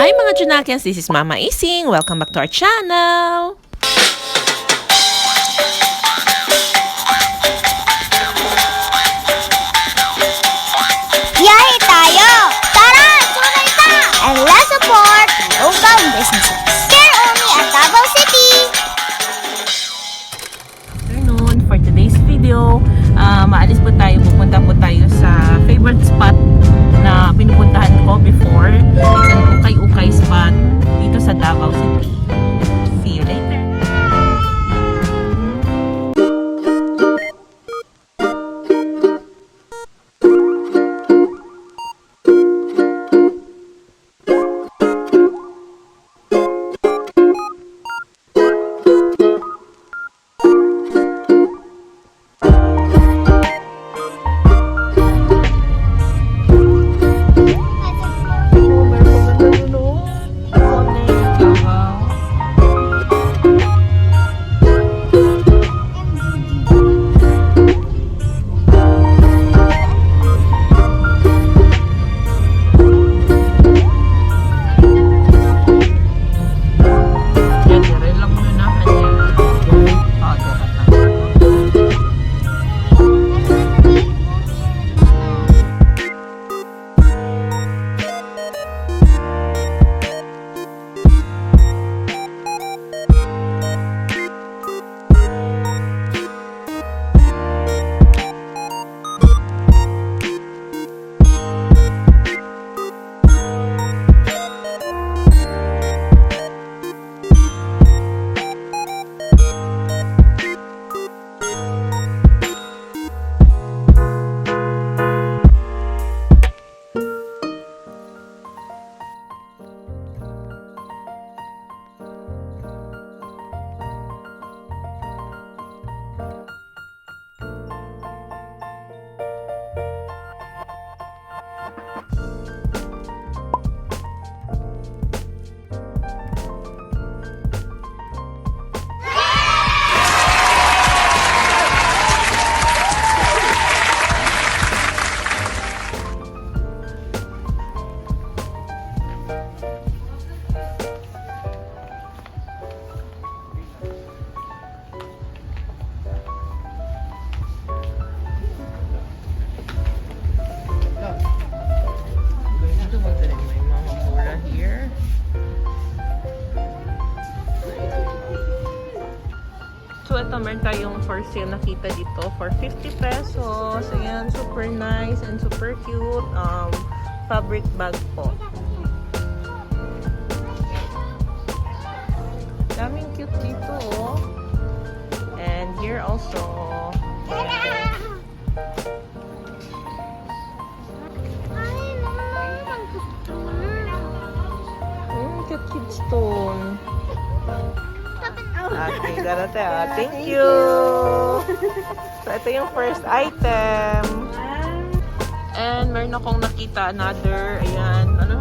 Hi mga Junakens, this is Mama Ising. Welcome back to our channel. Biyahe tayo! Tara! Suroy na! And let's support local businesses. Here only at Davao City! Afternoon, for today's video, maalis po tayo, pupunta po tayo sa favorite spot na pinupuntahan ko before. It's an ukay-ukay spot dito sa Davao City. See you later! So, ito, meron tayong for sale nakita dito for 50 pesos. Ayan, super nice and super cute. Fabric bag po. Daming cute dito, oh. And here also. Cute stone. Okay, ganito. Thank you! So, ito yung first item. And meron akong nakita another. Ayan. Ano